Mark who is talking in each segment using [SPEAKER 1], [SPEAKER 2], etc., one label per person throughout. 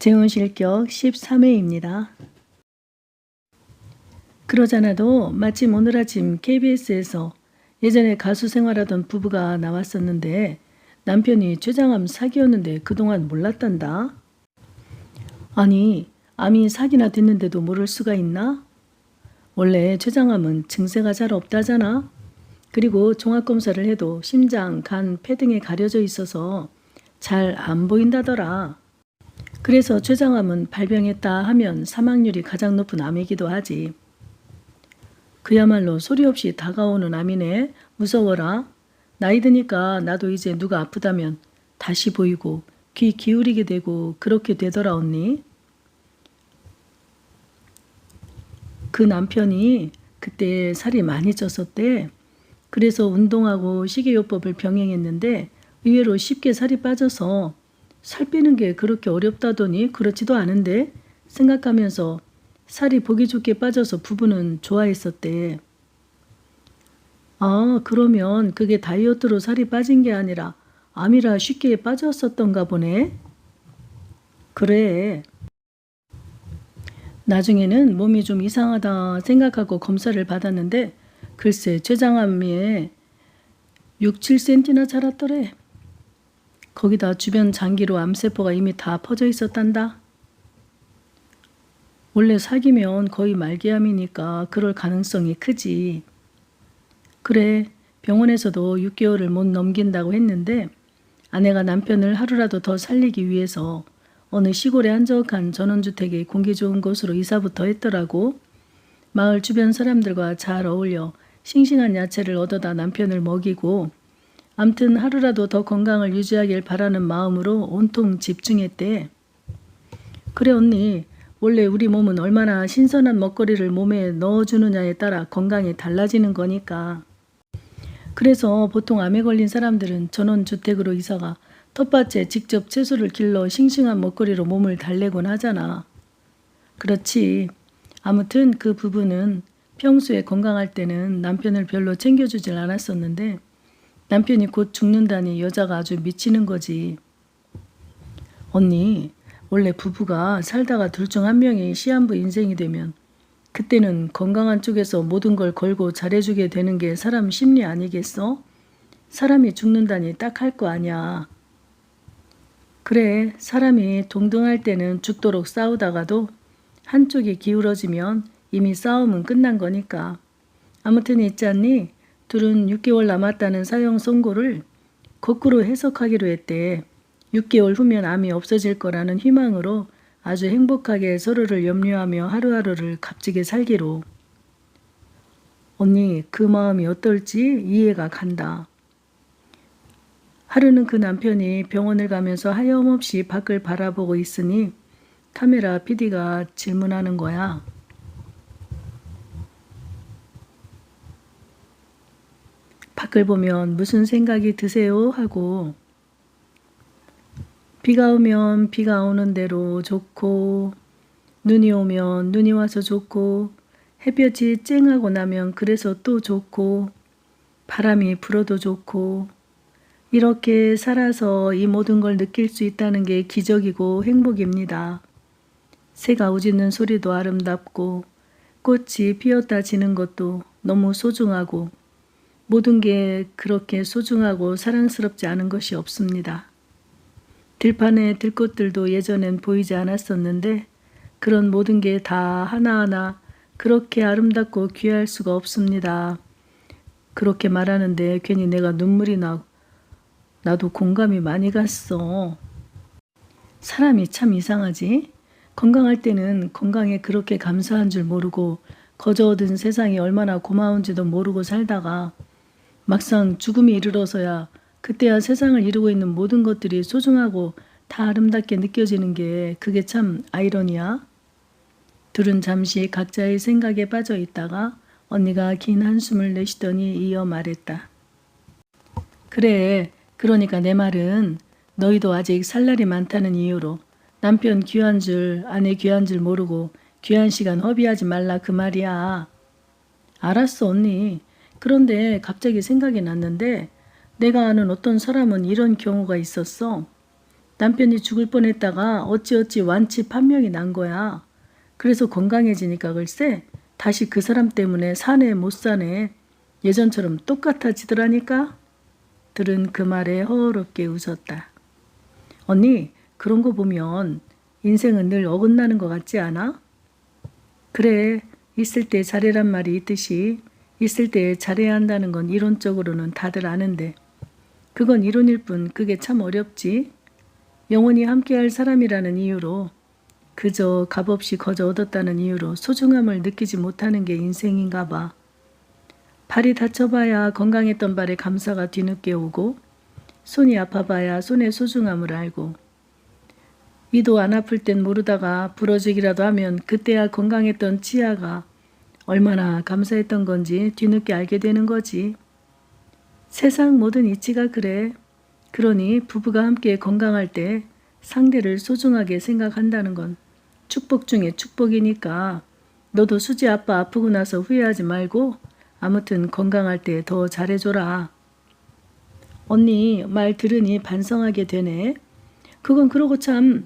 [SPEAKER 1] 재혼실격 13회입니다. 그러잖아도 마침 오늘 아침 KBS에서 예전에 가수 생활하던 부부가 나왔었는데 남편이 췌장암 사기였는데 그동안 몰랐단다. 아니, 암이 사기나 됐는데도 모를 수가 있나? 원래 췌장암은 증세가 잘 없다잖아. 그리고 종합검사를 해도 심장, 간, 폐 등에 가려져 있어서 잘 안 보인다더라. 그래서 췌장암은 발병했다 하면 사망률이 가장 높은 암이기도 하지. 그야말로 소리 없이 다가오는 암이네. 무서워라. 나이 드니까 나도 이제 누가 아프다면 다시 보이고 귀 기울이게 되고 그렇게 되더라 언니. 그 남편이 그때 살이 많이 쪘었대. 그래서 운동하고 식이요법을 병행했는데 의외로 쉽게 살이 빠져서 살 빼는 게 그렇게 어렵다더니 그렇지도 않은데 생각하면서 살이 보기 좋게 빠져서 부부는 좋아했었대. 아, 그러면 그게 다이어트로 살이 빠진 게 아니라 암이라 쉽게 빠졌었던가 보네. 그래. 나중에는 몸이 좀 이상하다 생각하고 검사를 받았는데 글쎄 췌장암에 6, 7cm나 자랐더래. 거기다 주변 장기로 암세포가 이미 다 퍼져 있었단다. 원래 사귀면 거의 말기암이니까 그럴 가능성이 크지. 그래, 병원에서도 6개월을 못 넘긴다고 했는데 아내가 남편을 하루라도 더 살리기 위해서 어느 시골의 한적한 전원주택의 공기 좋은 곳으로 이사부터 했더라고. 마을 주변 사람들과 잘 어울려 싱싱한 야채를 얻어다 남편을 먹이고 암튼 하루라도 더 건강을 유지하길 바라는 마음으로 온통 집중했대. 그래 언니, 원래 우리 몸은 얼마나 신선한 먹거리를 몸에 넣어주느냐에 따라 건강이 달라지는 거니까. 그래서 보통 암에 걸린 사람들은 전원주택으로 이사가 텃밭에 직접 채소를 길러 싱싱한 먹거리로 몸을 달래곤 하잖아. 그렇지. 아무튼 그 부부는 평소에 건강할 때는 남편을 별로 챙겨주질 않았었는데 남편이 곧 죽는다니 여자가 아주 미치는 거지. 언니, 원래 부부가 살다가 둘 중 한 명이 시한부 인생이 되면 그때는 건강한 쪽에서 모든 걸 걸고 잘해주게 되는 게 사람 심리 아니겠어? 사람이 죽는다니 딱 할 거 아니야. 그래, 사람이 동등할 때는 죽도록 싸우다가도 한쪽이 기울어지면 이미 싸움은 끝난 거니까. 아무튼 있잖니? 둘은 6개월 남았다는 사형 선고를 거꾸로 해석하기로 했대. 6개월 후면 암이 없어질 거라는 희망으로 아주 행복하게 서로를 염려하며 하루하루를 값지게 살기로. 언니, 그 마음이 어떨지 이해가 간다. 하루는 그 남편이 병원을 가면서 하염없이 밖을 바라보고 있으니 카메라 PD가 질문하는 거야. 밖을 보면 무슨 생각이 드세요? 하고 비가 오면 비가 오는 대로 좋고 눈이 오면 눈이 와서 좋고 햇볕이 쨍하고 나면 그래서 또 좋고 바람이 불어도 좋고 이렇게 살아서 이 모든 걸 느낄 수 있다는 게 기적이고 행복입니다. 새가 우짖는 소리도 아름답고 꽃이 피었다 지는 것도 너무 소중하고 모든 게 그렇게 소중하고 사랑스럽지 않은 것이 없습니다. 들판에 들꽃들도 예전엔 보이지 않았었는데 그런 모든 게 다 하나하나 그렇게 아름답고 귀할 수가 없습니다. 그렇게 말하는데 괜히 내가 눈물이 나도 공감이 많이 갔어. 사람이 참 이상하지? 건강할 때는 건강에 그렇게 감사한 줄 모르고 거저 얻은 세상이 얼마나 고마운지도 모르고 살다가 막상 죽음이 이르러서야 그때야 세상을 이루고 있는 모든 것들이 소중하고 다 아름답게 느껴지는 게 그게 참 아이러니야. 둘은 잠시 각자의 생각에 빠져 있다가 언니가 긴 한숨을 내쉬더니 이어 말했다. 그래, 그러니까 내 말은 너희도 아직 살 날이 많다는 이유로 남편 귀한 줄 아내 귀한 줄 모르고 귀한 시간 허비하지 말라 그 말이야. 알았어 언니. 그런데 갑자기 생각이 났는데 내가 아는 어떤 사람은 이런 경우가 있었어. 남편이 죽을 뻔했다가 어찌어찌 완치 판명이 난 거야. 그래서 건강해지니까 글쎄 다시 그 사람 때문에 사네 못 사네 예전처럼 똑같아지더라니까. 들은 그 말에 허어롭게 웃었다. 언니, 그런 거 보면 인생은 늘 어긋나는 것 같지 않아? 그래, 있을 때 잘해란 말이 있듯이 있을 때 잘해야 한다는 건 이론적으로는 다들 아는데 그건 이론일 뿐 그게 참 어렵지. 영원히 함께할 사람이라는 이유로 그저 값없이 거저 얻었다는 이유로 소중함을 느끼지 못하는 게 인생인가 봐. 발이 다쳐봐야 건강했던 발에 감사가 뒤늦게 오고 손이 아파봐야 손의 소중함을 알고 이도 안 아플 땐 모르다가 부러지기라도 하면 그때야 건강했던 치아가 얼마나 감사했던 건지 뒤늦게 알게 되는 거지. 세상 모든 이치가 그래. 그러니 부부가 함께 건강할 때 상대를 소중하게 생각한다는 건 축복 중에 축복이니까 너도 수지 아빠 아프고 나서 후회하지 말고 아무튼 건강할 때 더 잘해줘라. 언니 말 들으니 반성하게 되네. 그건 그러고 참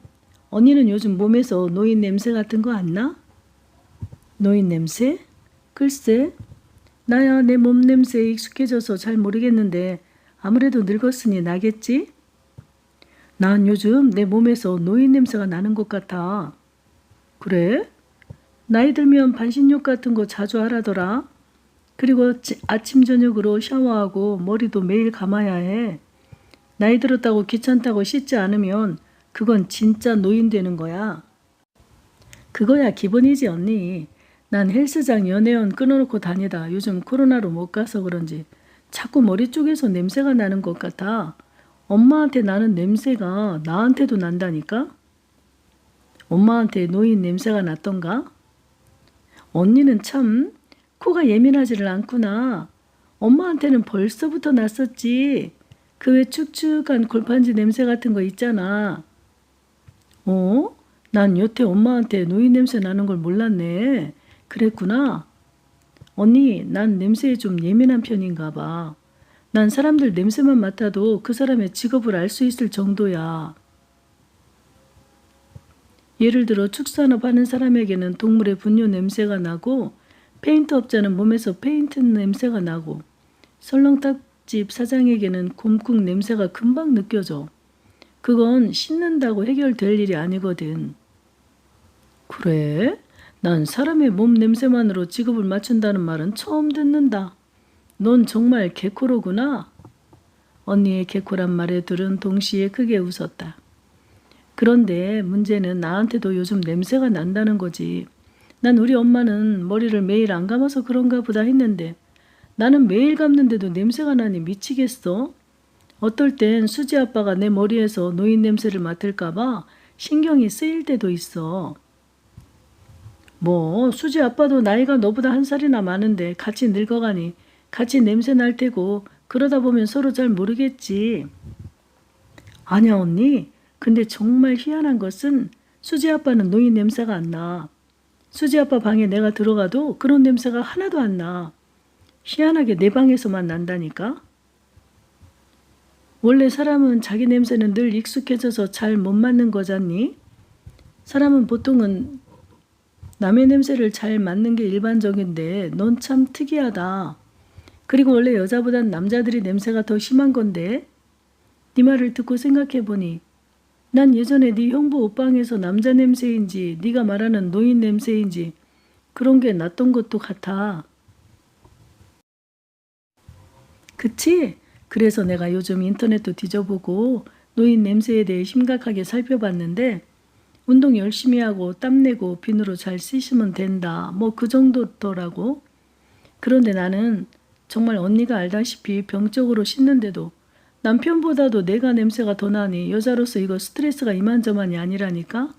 [SPEAKER 1] 언니는 요즘 몸에서 노인 냄새 같은 거 안 나? 노인 냄새? 글쎄 나야 내 몸 냄새에 익숙해져서 잘 모르겠는데 아무래도 늙었으니 나겠지? 난 요즘 내 몸에서 노인 냄새가 나는 것 같아. 그래? 나이 들면 반신욕 같은 거 자주 하라더라. 그리고 아침 저녁으로 샤워하고 머리도 매일 감아야 해. 나이 들었다고 귀찮다고 씻지 않으면 그건 진짜 노인 되는 거야. 그거야 기본이지 언니. 난 헬스장 연회원 끊어놓고 다니다 요즘 코로나로 못 가서 그런지 자꾸 머리 쪽에서 냄새가 나는 것 같아. 엄마한테 나는 냄새가 나한테도 난다니까? 엄마한테 노인 냄새가 났던가? 언니는 참 코가 예민하지를 않구나. 엄마한테는 벌써부터 났었지. 그 왜 축축한 골판지 냄새 같은 거 있잖아. 어? 난 여태 엄마한테 노인 냄새 나는 걸 몰랐네. 그랬구나. 언니, 난 냄새에 좀 예민한 편인가 봐. 난 사람들 냄새만 맡아도 그 사람의 직업을 알 수 있을 정도야. 예를 들어 축산업 하는 사람에게는 동물의 분뇨 냄새가 나고 페인트 업자는 몸에서 페인트 냄새가 나고 설렁탕집 사장에게는 곰국 냄새가 금방 느껴져. 그건 씻는다고 해결될 일이 아니거든. 그래? 난 사람의 몸 냄새만으로 직업을 맞춘다는 말은 처음 듣는다. 넌 정말 개코로구나. 언니의 개코란 말에 둘은 동시에 크게 웃었다. 그런데 문제는 나한테도 요즘 냄새가 난다는 거지. 난 우리 엄마는 머리를 매일 안 감아서 그런가 보다 했는데 나는 매일 감는데도 냄새가 나니 미치겠어. 어떨 땐 수지 아빠가 내 머리에서 노인 냄새를 맡을까 봐 신경이 쓰일 때도 있어. 뭐 수지 아빠도 나이가 너보다 한 살이나 많은데 같이 늙어가니 같이 냄새 날 테고 그러다 보면 서로 잘 모르겠지. 아니야 언니. 근데 정말 희한한 것은 수지 아빠는 노인 냄새가 안 나. 수지 아빠 방에 내가 들어가도 그런 냄새가 하나도 안 나. 희한하게 내 방에서만 난다니까. 원래 사람은 자기 냄새는 늘 익숙해져서 잘 못 맡는 거잖니? 사람은 보통은 남의 냄새를 잘 맡는 게 일반적인데 넌 참 특이하다. 그리고 원래 여자보단 남자들이 냄새가 더 심한 건데 네 말을 듣고 생각해보니 난 예전에 네 형부 옷방에서 남자 냄새인지 네가 말하는 노인 냄새인지 그런 게 났던 것도 같아. 그치? 그래서 내가 요즘 인터넷도 뒤져보고 노인 냄새에 대해 심각하게 살펴봤는데 운동 열심히 하고 땀내고 비누로 잘 씻으면 된다. 뭐 그 정도더라고. 그런데 나는 정말 언니가 알다시피 병적으로 씻는데도 남편보다도 내가 냄새가 더 나니 여자로서 이거 스트레스가 이만저만이 아니라니까?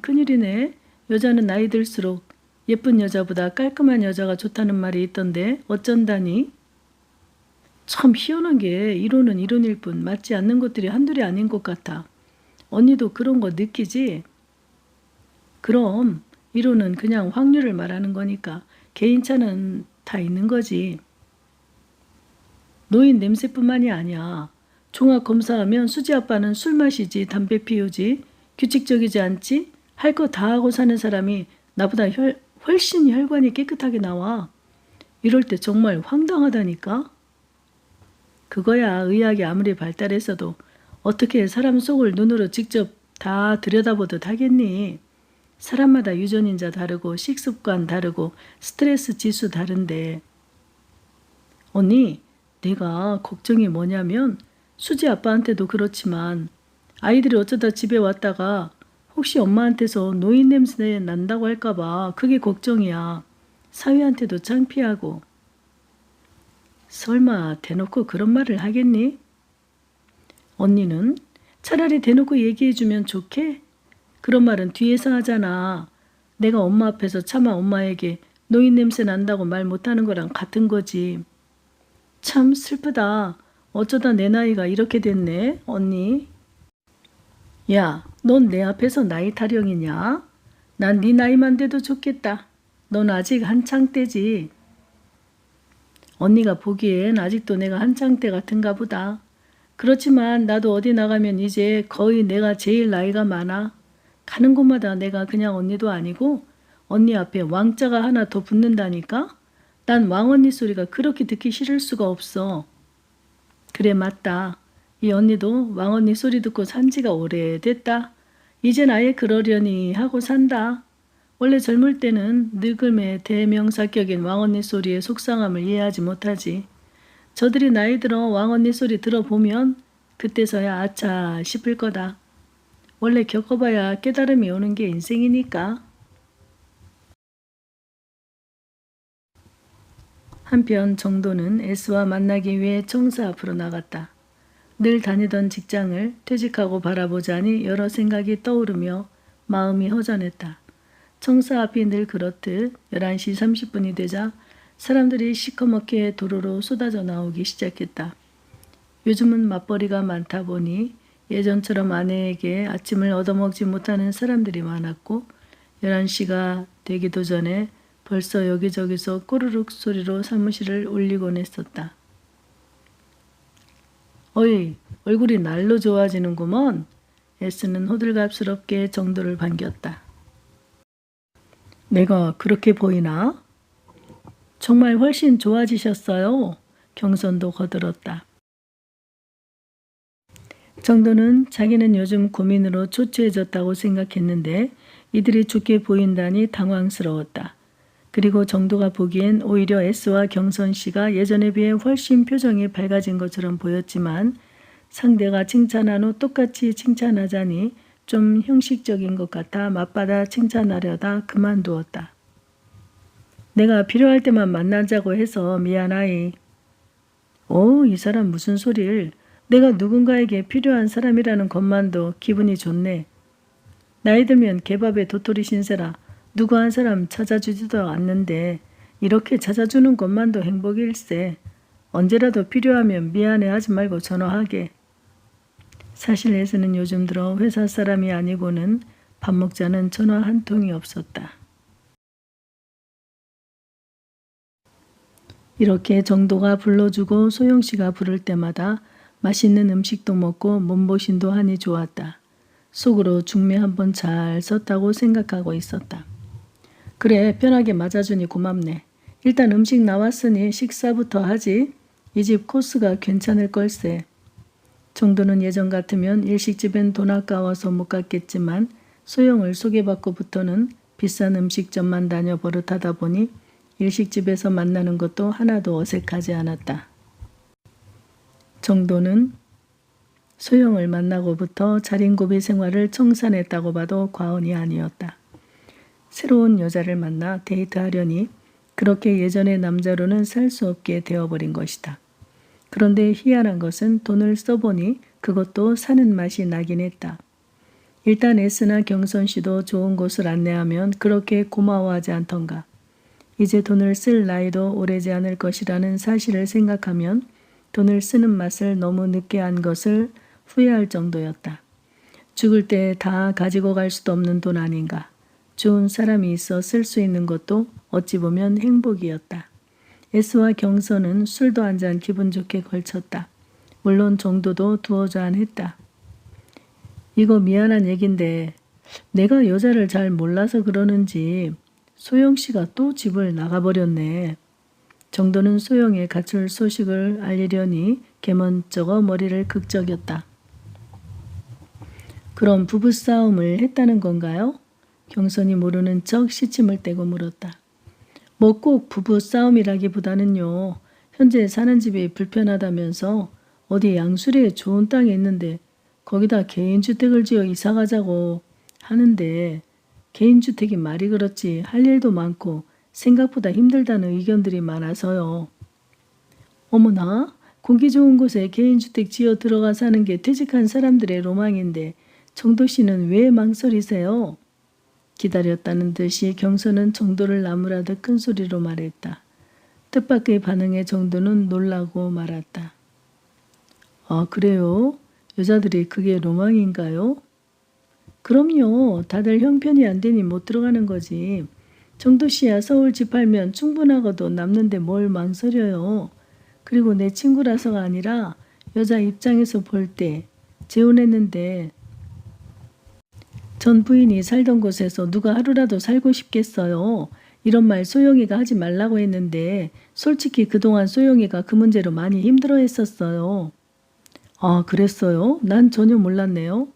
[SPEAKER 1] 큰일이네. 여자는 나이 들수록 예쁜 여자보다 깔끔한 여자가 좋다는 말이 있던데 어쩐다니? 참 희한한 게 이론은 이론일 뿐 맞지 않는 것들이 한둘이 아닌 것 같아. 언니도 그런 거 느끼지? 그럼 이론은 그냥 확률을 말하는 거니까 개인차는 다 있는 거지. 노인 냄새뿐만이 아니야. 종합 검사하면 수지 아빠는 술 마시지, 담배 피우지, 규칙적이지 않지, 할 거 다 하고 사는 사람이 나보다 훨씬 혈관이 깨끗하게 나와. 이럴 때 정말 황당하다니까. 그거야 의학이 아무리 발달했어도 어떻게 사람 속을 눈으로 직접 다 들여다보듯 하겠니. 사람마다 유전인자 다르고 식습관 다르고 스트레스 지수 다른데. 언니, 내가 걱정이 뭐냐면 수지 아빠한테도 그렇지만 아이들이 어쩌다 집에 왔다가 혹시 엄마한테서 노인 냄새 난다고 할까봐 그게 걱정이야. 사위한테도 창피하고. 설마 대놓고 그런 말을 하겠니? 언니는 차라리 대놓고 얘기해주면 좋게? 그런 말은 뒤에서 하잖아. 내가 엄마 앞에서 차마 엄마에게 노인 냄새 난다고 말 못하는 거랑 같은 거지. 참 슬프다. 어쩌다 내 나이가 이렇게 됐네, 언니. 야, 넌 내 앞에서 나이 타령이냐? 난 네 나이만 돼도 좋겠다. 넌 아직 한창 때지. 언니가 보기엔 아직도 내가 한창 때 같은가 보다. 그렇지만 나도 어디 나가면 이제 거의 내가 제일 나이가 많아. 가는 곳마다 내가 그냥 언니도 아니고 언니 앞에 왕자가 하나 더 붙는다니까? 난 왕언니 소리가 그렇게 듣기 싫을 수가 없어. 그래, 맞다. 이 언니도 왕언니 소리 듣고 산 지가 오래됐다. 이젠 아예 그러려니 하고 산다. 원래 젊을 때는 늙음의 대명사격인 왕언니 소리의 속상함을 이해하지 못하지. 저들이 나이 들어 왕언니 소리 들어보면 그때서야 아차 싶을 거다. 원래 겪어봐야 깨달음이 오는 게 인생이니까. 한편 정도는 S와 만나기 위해 청사 앞으로 나갔다. 늘 다니던 직장을 퇴직하고 바라보자니 여러 생각이 떠오르며 마음이 허전했다. 청사 앞이 늘 그렇듯 11시 30분이 되자 사람들이 시커멓게 도로로 쏟아져 나오기 시작했다. 요즘은 맞벌이가 많다 보니 예전처럼 아내에게 아침을 얻어먹지 못하는 사람들이 많았고 11시가 되기도 전에 벌써 여기저기서 꼬르륵 소리로 사무실을 울리곤 했었다. 어이, 얼굴이 날로 좋아지는구먼. S는 호들갑스럽게 정도를 반겼다. 내가 그렇게 보이나? 정말 훨씬 좋아지셨어요. 경선도 거들었다. 정도는 자기는 요즘 고민으로 초췌해졌다고 생각했는데 이들이 좋게 보인다니 당황스러웠다. 그리고 정도가 보기엔 오히려 S와 경선 씨가 예전에 비해 훨씬 표정이 밝아진 것처럼 보였지만 상대가 칭찬한 후 똑같이 칭찬하자니 좀 형식적인 것 같아 맞받아 칭찬하려다 그만두었다. 내가 필요할 때만 만나자고 해서 미안하이. 오, 이 사람 무슨 소리를. 내가 누군가에게 필요한 사람이라는 것만도 기분이 좋네. 나이 들면 개밥에 도토리 신세라 누구 한 사람 찾아주지도 않는데 이렇게 찾아주는 것만도 행복일세. 언제라도 필요하면 미안해하지 말고 전화하게. 사실 S는 요즘 들어 회사 사람이 아니고는 밥 먹자는 전화 한 통이 없었다. 이렇게 정도가 불러주고 소영씨가 부를 때마다 맛있는 음식도 먹고 몸보신도 하니 좋았다. 속으로 중매 한번 잘 썼다고 생각하고 있었다. 그래, 편하게 맞아주니 고맙네. 일단 음식 나왔으니 식사부터 하지. 이 집 코스가 괜찮을 걸세. 정도는 예전 같으면 일식집엔 돈 아까워서 못 갔겠지만 소영을 소개받고부터는 비싼 음식점만 다녀 버릇하다 보니 일식집에서 만나는 것도 하나도 어색하지 않았다. 정도는 소영을 만나고부터 자린고비 생활을 청산했다고 봐도 과언이 아니었다. 새로운 여자를 만나 데이트하려니 그렇게 예전의 남자로는 살 수 없게 되어버린 것이다. 그런데 희한한 것은 돈을 써보니 그것도 사는 맛이 나긴 했다. 일단 S나 경선 씨도 좋은 곳을 안내하면 그렇게 고마워하지 않던가. 이제 돈을 쓸 나이도 오래지 않을 것이라는 사실을 생각하면 돈을 쓰는 맛을 너무 늦게 한 것을 후회할 정도였다. 죽을 때 다 가지고 갈 수도 없는 돈 아닌가. 좋은 사람이 있어 쓸 수 있는 것도 어찌 보면 행복이었다. S와 경선은 술도 한 잔 기분 좋게 걸쳤다. 물론 정도도 두어줘야 했다. 이거 미안한 얘긴데 내가 여자를 잘 몰라서 그러는지 소영씨가 또 집을 나가버렸네. 정도는 소영의 가출 소식을 알리려니 개먼쩍어 머리를 극적였다. 그럼 부부싸움을 했다는 건가요? 경선이 모르는 척 시침을 떼고 물었다. 뭐 꼭 부부싸움이라기보다는요. 현재 사는 집이 불편하다면서 어디 양수리에 좋은 땅이 있는데 거기다 개인주택을 지어 이사가자고 하는데 개인주택이 말이 그렇지 할 일도 많고 생각보다 힘들다는 의견들이 많아서요. 어머나, 공기 좋은 곳에 개인주택 지어 들어가 사는 게 퇴직한 사람들의 로망인데 정도 씨는 왜 망설이세요? 기다렸다는 듯이 경선은 정도를 나무라듯 큰 소리로 말했다. 뜻밖의 반응에 정도는 놀라고 말았다. 아, 그래요? 여자들이 그게 로망인가요? 그럼요. 다들 형편이 안 되니 못 들어가는 거지. 정도 씨야 서울 집 팔면 충분하고도 남는데 뭘 망설여요. 그리고 내 친구라서가 아니라 여자 입장에서 볼 때 재혼했는데 전 부인이 살던 곳에서 누가 하루라도 살고 싶겠어요. 이런 말 소영이가 하지 말라고 했는데 솔직히 그동안 소영이가 그 문제로 많이 힘들어했었어요. 아, 그랬어요? 난 전혀 몰랐네요.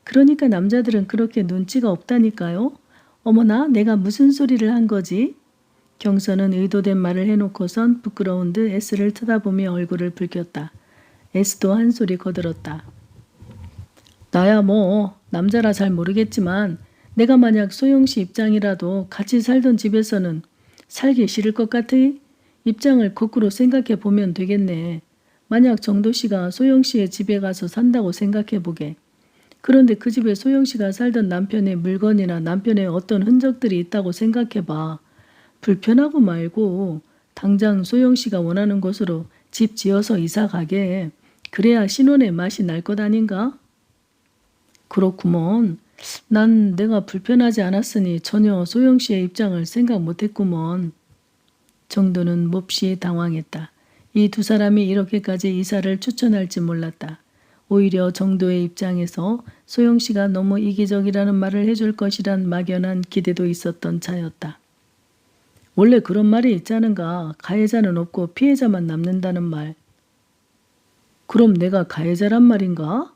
[SPEAKER 1] 그러니까 남자들은 그렇게 눈치가 없다니까요. 어머나, 내가 무슨 소리를 한 거지? 경선은 의도된 말을 해놓고선 부끄러운 듯 S를 쳐다보며 얼굴을 붉혔다. S도 한 소리 거들었다. 나야 뭐 남자라 잘 모르겠지만 내가 만약 소영씨 입장이라도 같이 살던 집에서는 살기 싫을 것 같아? 입장을 거꾸로 생각해 보면 되겠네. 만약 정도씨가 소영씨의 집에 가서 산다고 생각해 보게. 그런데 그 집에 소영씨가 살던 남편의 물건이나 남편의 어떤 흔적들이 있다고 생각해 봐. 불편하고 말고 당장 소영씨가 원하는 곳으로 집 지어서 이사 가게. 그래야 신혼의 맛이 날 것 아닌가? 그렇구먼. 난 내가 불편하지 않았으니 전혀 소영씨의 입장을 생각 못했구먼. 정도는 몹시 당황했다. 이 두 사람이 이렇게까지 이사를 추천할지 몰랐다. 오히려 정도의 입장에서 소영씨가 너무 이기적이라는 말을 해줄 것이란 막연한 기대도 있었던 차였다. 원래 그런 말이 있자는가. 가해자는 없고 피해자만 남는다는 말. 그럼 내가 가해자란 말인가?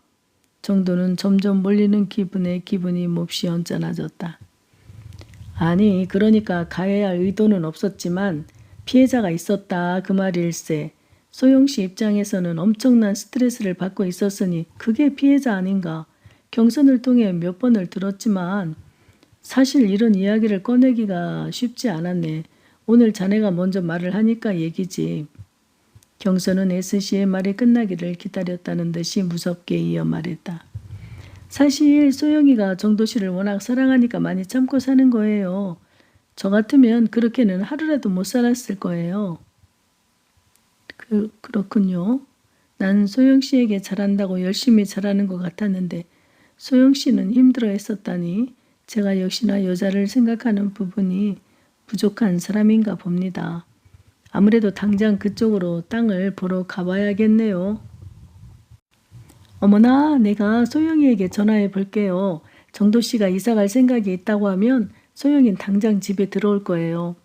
[SPEAKER 1] 정도는 점점 몰리는 기분에 기분이 몹시 언짢아졌다. 아니, 그러니까 가해할 의도는 없었지만 피해자가 있었다 그 말일세. 소영씨 입장에서는 엄청난 스트레스를 받고 있었으니 그게 피해자 아닌가. 경선을 통해 몇 번을 들었지만 사실 이런 이야기를 꺼내기가 쉽지 않았네. 오늘 자네가 먼저 말을 하니까 얘기지. 경선은 S씨의 말이 끝나기를 기다렸다는 듯이 무섭게 이어 말했다. 사실 소영이가 정도씨를 워낙 사랑하니까 많이 참고 사는 거예요. 저 같으면 그렇게는 하루라도 못 살았을 거예요. 그렇군요. 난 소영씨에게 잘한다고 열심히 잘하는 것 같았는데 소영씨는 힘들어 했었다니 제가 역시나 여자를 생각하는 부분이 부족한 사람인가 봅니다. 아무래도 당장 그쪽으로 땅을 보러 가봐야겠네요. 어머나, 내가 소영이에게 전화해 볼게요. 정도씨가 이사갈 생각이 있다고 하면 소영이는 당장 집에 들어올 거예요.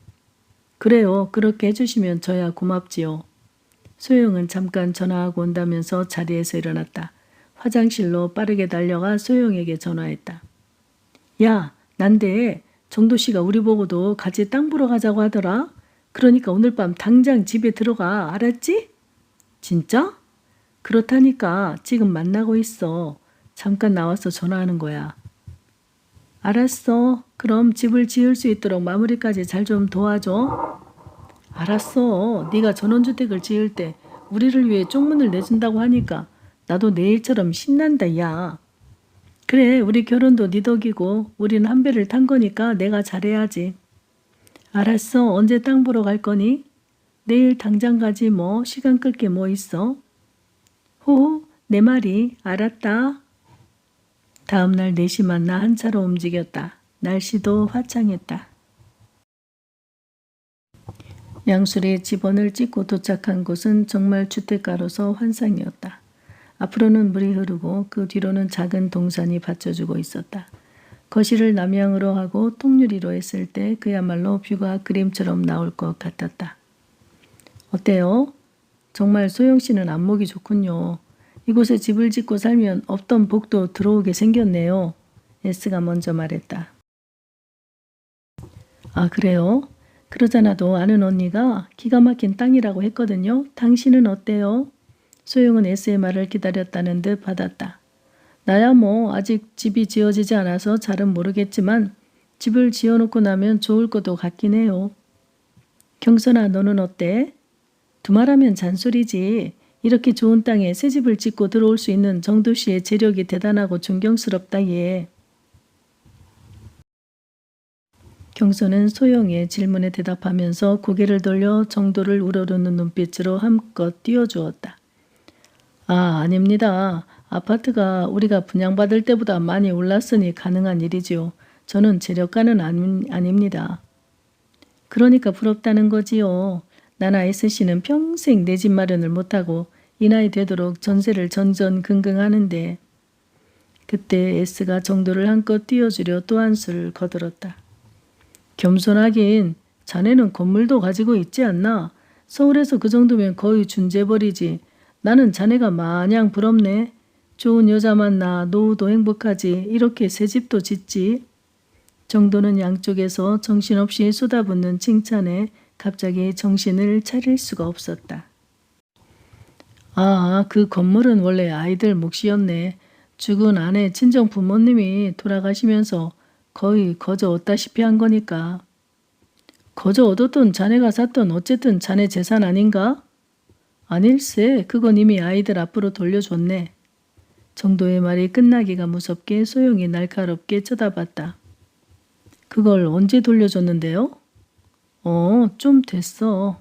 [SPEAKER 1] 그래요. 그렇게 해주시면 저야 고맙지요. 소영은 잠깐 전화하고 온다면서 자리에서 일어났다. 화장실로 빠르게 달려가 소영에게 전화했다. 야, 난데 정도씨가 우리 보고도 같이 땅 보러 가자고 하더라. 그러니까 오늘 밤 당장 집에 들어가. 알았지? 진짜? 그렇다니까. 지금 만나고 있어. 잠깐 나와서 전화하는 거야. 알았어. 그럼 집을 지을 수 있도록 마무리까지 잘 좀 도와줘. 알았어. 네가 전원주택을 지을 때 우리를 위해 쪽문을 내준다고 하니까 나도 내일처럼 신난다, 야. 그래, 우리 결혼도 네 덕이고 우린 한 배를 탄 거니까 내가 잘해야지. 알았어. 언제 땅 보러 갈 거니? 내일 당장 가지 뭐. 시간 끌 게 뭐 있어? 호호, 내 말이. 알았다. 다음 날 4시 만나 한 차로 움직였다. 날씨도 화창했다. 양술의 집원을 찍고 도착한 곳은 정말 주택가로서 환상이었다. 앞으로는 물이 흐르고 그 뒤로는 작은 동산이 받쳐주고 있었다. 거실을 남향으로 하고 통유리로 했을 때 그야말로 뷰가 그림처럼 나올 것 같았다. 어때요? 정말 소영 씨는 안목이 좋군요. 이곳에 집을 짓고 살면 없던 복도 들어오게 생겼네요. S가 먼저 말했다. 아, 그래요? 그러잖아도 아는 언니가 기가 막힌 땅이라고 했거든요. 당신은 어때요? 소영은 S의 말을 기다렸다는 듯 받았다. 나야 뭐 아직 집이 지어지지 않아서 잘은 모르겠지만 집을 지어놓고 나면 좋을 것도 같긴 해요. 경선아, 너는 어때? 두말하면 잔소리지. 이렇게 좋은 땅에 새 집을 짓고 들어올 수 있는 정도 씨의 재력이 대단하고 존경스럽다 얘. 경선은 소영의 질문에 대답하면서 고개를 돌려 정도를 우러르는 눈빛으로 함껏 띄워주었다. 아, 아닙니다. 아파트가 우리가 분양받을 때보다 많이 올랐으니 가능한 일이지요. 저는 재력가는 아닙니다. 그러니까 부럽다는 거지요. 나나 S씨는 평생 내 집 마련을 못하고 이 나이 되도록 전세를 전전긍긍하는데. 그때 S가 정도를 한껏 띄워주려 또 한 수를 거들었다. 겸손하긴 자네는 건물도 가지고 있지 않나? 서울에서 그 정도면 거의 준재벌이지. 나는 자네가 마냥 부럽네. 좋은 여자 만나 노후도 행복하지. 이렇게 새 집도 짓지. 정도는 양쪽에서 정신없이 쏟아붓는 칭찬에 갑자기 정신을 차릴 수가 없었다. 아, 그 건물은 원래 아이들 몫이었네. 죽은 아내 친정 부모님이 돌아가시면서 거의 거저 얻다시피 한 거니까. 거저 얻었던 자네가 샀던 어쨌든 자네 재산 아닌가? 아닐세. 그건 이미 아이들 앞으로 돌려줬네. 정도의 말이 끝나기가 무섭게 소영이 날카롭게 쳐다봤다. 그걸 언제 돌려줬는데요? 좀 됐어.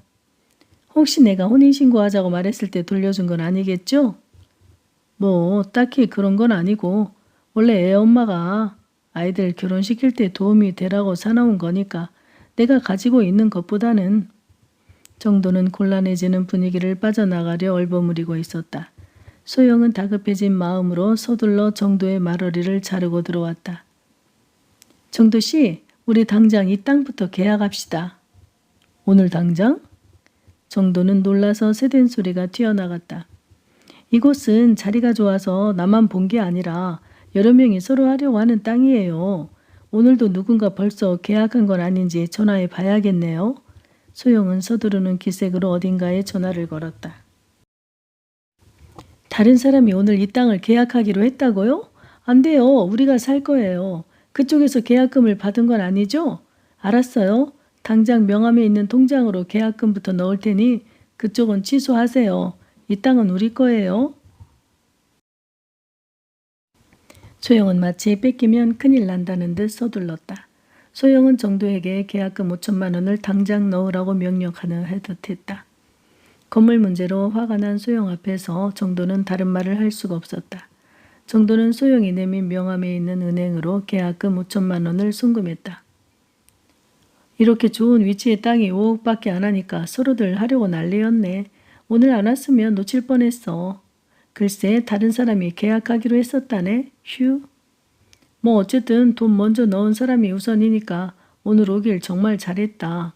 [SPEAKER 1] 혹시 내가 혼인신고하자고 말했을 때 돌려준 건 아니겠죠? 뭐 딱히 그런 건 아니고 원래 애 엄마가 아이들 결혼시킬 때 도움이 되라고 사놓은 거니까 내가 가지고 있는 것보다는. 정도는 곤란해지는 분위기를 빠져나가려 얼버무리고 있었다. 소영은 다급해진 마음으로 서둘러 정도의 말어리를 자르고 들어왔다. 정도 씨, 우리 당장 이 땅부터 계약합시다. 오늘 당장? 정도는 놀라서 새된 소리가 튀어나갔다. 이곳은 자리가 좋아서 나만 본 게 아니라 여러 명이 서로 하려고 하는 땅이에요. 오늘도 누군가 벌써 계약한 건 아닌지 전화해 봐야겠네요. 소영은 서두르는 기색으로 어딘가에 전화를 걸었다. 다른 사람이 오늘 이 땅을 계약하기로 했다고요? 안 돼요. 우리가 살 거예요. 그쪽에서 계약금을 받은 건 아니죠? 알았어요. 당장 명함에 있는 통장으로 계약금부터 넣을 테니 그쪽은 취소하세요. 이 땅은 우리 거예요. 소영은 마치 뺏기면 큰일 난다는 듯 서둘렀다. 소영은 정도에게 계약금 5천만 원을 당장 넣으라고 명령하는 듯했다. 건물 문제로 화가 난 소영 앞에서 정도는 다른 말을 할 수가 없었다. 정도는 소영이 내민 명함에 있는 은행으로 계약금 5천만 원을 송금했다. 이렇게 좋은 위치의 땅이 5억밖에 안 하니까 서로들 하려고 난리였네. 오늘 안 왔으면 놓칠 뻔했어. 글쎄 다른 사람이 계약하기로 했었다네. 휴. 뭐 어쨌든 돈 먼저 넣은 사람이 우선이니까 오늘 오길 정말 잘했다.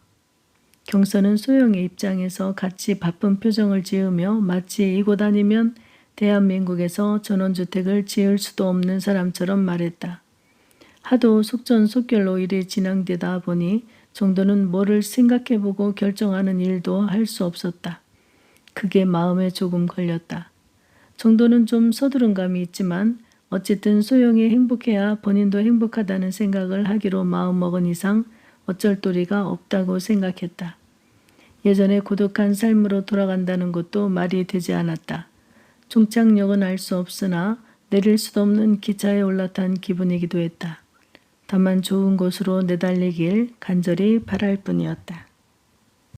[SPEAKER 1] 경선은 소영의 입장에서 같이 바쁜 표정을 지으며 마치 이곳 아니면 대한민국에서 전원주택을 지을 수도 없는 사람처럼 말했다. 하도 속전속결로 일이 진행되다 보니 정도는 뭐를 생각해보고 결정하는 일도 할 수 없었다. 그게 마음에 조금 걸렸다. 정도는 좀 서두른 감이 있지만 어쨌든 소영이 행복해야 본인도 행복하다는 생각을 하기로 마음먹은 이상 어쩔 도리가 없다고 생각했다. 예전에 고독한 삶으로 돌아간다는 것도 말이 되지 않았다. 종착역은 알 수 없으나 내릴 수도 없는 기차에 올라탄 기분이기도 했다. 다만 좋은 곳으로 내달리길 간절히 바랄 뿐이었다.